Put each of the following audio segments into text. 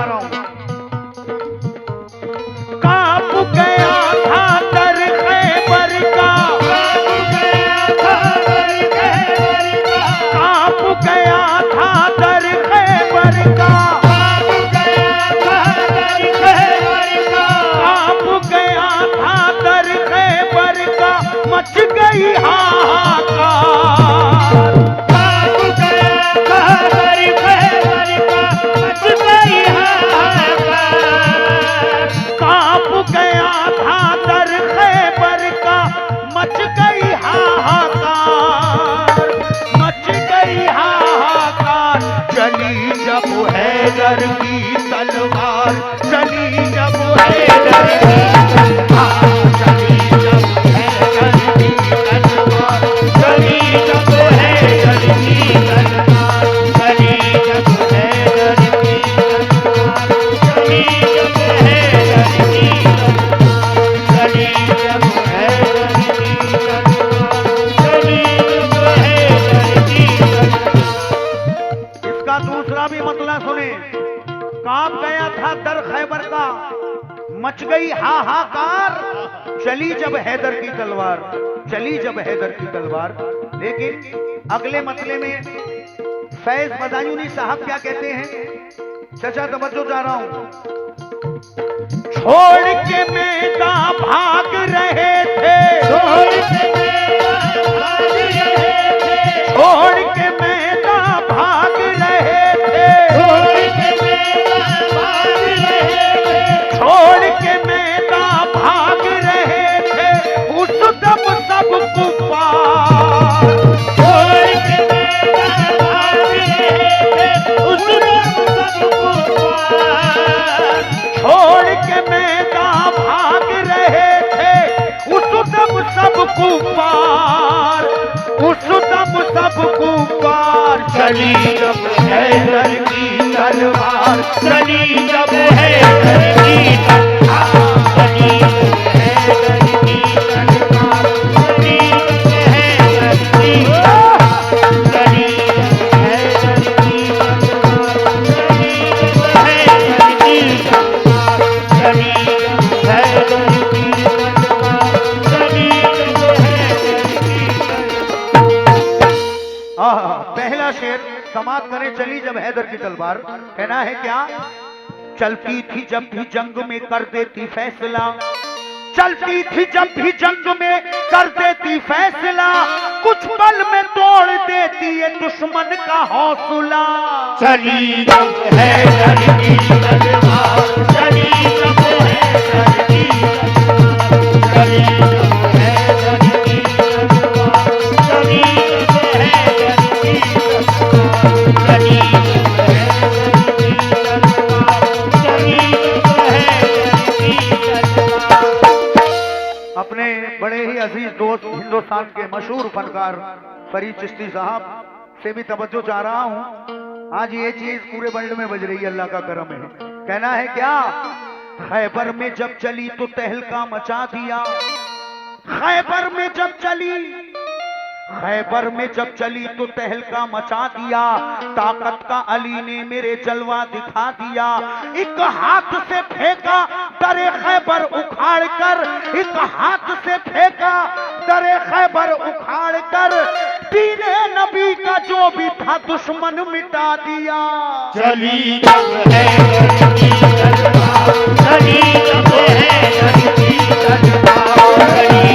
रहा हूं। कांप गया था दर खैबर का, कांप गया था दर खैबर का, कांप गया था दर खैबर का, मच गई हाहाकार। कांप गया था दर खैबर का, मच गई हाहाकार। कांप गया था दर खैबर का, मच गई हाहाकार, मच गई हाहाकार। चली जब हैदर की तलवार, चली जब हैदर की तलवार, चली जब हैदर की तलवार, चली जब हैदर की तलवार, चली जब हैदर की तलवार, चली जब हैदर की तलवार, चली जब हैदर की तलवार, चली जब हैदर की तलवार। इसका दूसरा भी मतलब सुने। कांप गया था दर खैबर का, मच गई हाहाकार, चली जब हैदर की तलवार, चली जब हैदर की तलवार। लेकिन अगले मतले में फैज बदायूनी साहब क्या कहते हैं? चाचा तवज्जो जा रहा हूं। छोड़ के मैदान भाग रहे थे, छोड़ के मैदान भाग रहे थे, छोड़ के मैदान भाग रहे थे, उस दम सब कुफार, छोड़ के मैदान भाग रहे थे, उस दम सब कुफार, छोड़ के मैदान भाग रहे थे, उस दम सब कुफार, उस दम सब कुफार। चली जब हैदर की तलवार, चली जब हैदर की तलवार, चली जब हैदर की तलवार, चली जब हैदर की तलवार, चली जब हैदर की तलवार, चली जब हैदर की तलवार, चली जब हैदर की तलवार, चली जब हैदर की तलवार। पहला शेर समाप्त करें। चली जब हैदर की तलवार, कहना है क्या? चलती थी जब भी जंग में कर देती फैसला, चलती थी जब भी जंग में कर देती फैसला, कुछ पल में तोड़ देती है दुश्मन का हौसला। चली जब हैदर की तलवार, चली जब हैदर की तलवार, चली जब हैदर की तलवार, चली जब हैदर की तलवार, चली जब हैदर की तलवार, चली जब हैदर की तलवार। अपने बड़े ही अजीज दोस्त हिंदुस्तान के मशहूर फनकार फरीद चिश्ती साहब से भी तवज्जो चाह रहा हूं। आज ये चीज पूरे वर्ल्ड में बज रही है, अल्लाह का करम है। कहना है क्या? खैबर में जब चली तो तहलका मचा दिया, खैबर में जब चली, खैबर में जब चली तो तहलका मचा दिया, ताकत का अली ने मेरे जलवा दिखा दिया। एक हाथ से फेंका दरे खैबर उखाड़ कर, एक हाथ से फेंका दरे खैबर उखाड़ कर, दीने नबी का जो भी था दुश्मन मिटा दिया। चली जब हैदर की तलवार, चली जब हैदर की तलवार, चली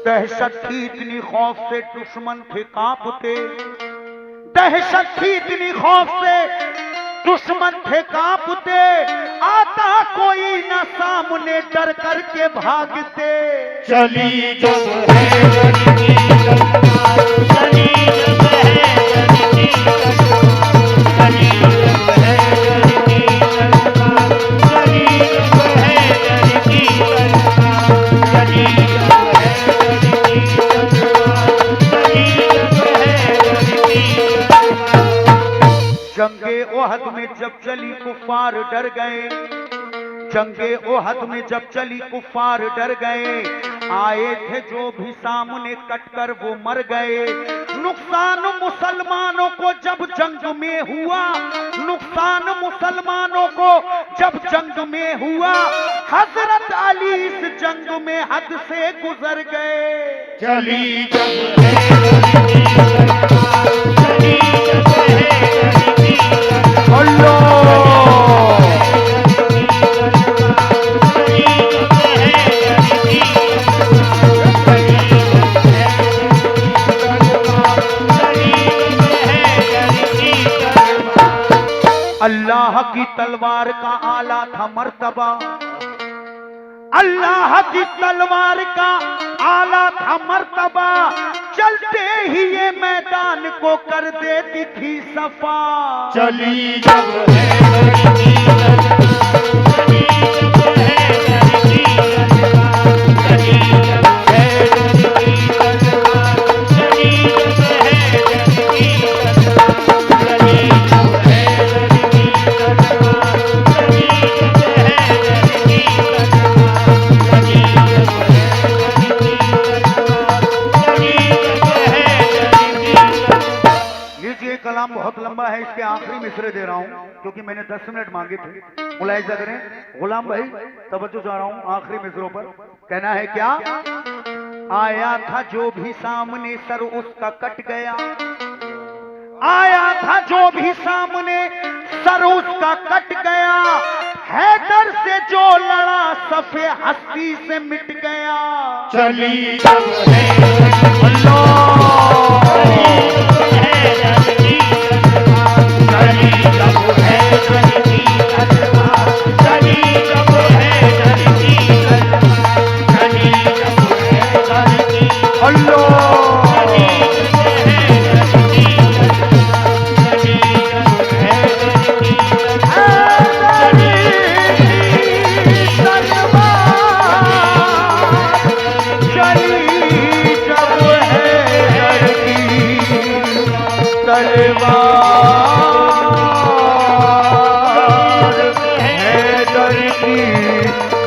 दहशत थी इतनी खौफ से दुश्मन थे कांपते, दहशत थी इतनी खौफ से दुश्मन थे कांपते, आता कोई न सामने डर करके भागते। चली जब हैदर की तलवार, चली जब हैदर की तलवार, चली जब हैदर की तलवार, चली जब हैदर ओहद में जब चली कुफार डर गए, जंगे ओहद में जब चली कुफार डर गए, आए थे जो भी सामने कटकर वो मर गए। नुकसान मुसलमानों को जब जंग में हुआ, नुकसान मुसलमानों को जब जंग में हुआ, हजरत अली इस जंग में हद से गुजर गए। चली जब है चली जब है अल्लाह अल्लाह की तलवार का आला था मर्तबा, अल्लाह की तलवार का आला था मर्तबा, चलते ही ये मैदान को कर देती थी सफा। चली जब है कलाम बहुत लंबा है, इसके आखिरी मिसरे दे रहा हूं क्योंकि मैंने 10 मिनट मांगे थे। मुलाहिजा करें गुलाम भाई, तवज्जो चाह रहा हूं आखिरी मिसरों पर। कहना है क्या? आया था जो भी सामने सर उसका कट गया, आया था जो भी सामने सर उसका कट गया, हैदर से जो लड़ा सफे हस्ती से मिट गया। चली जब है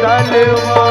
तलवार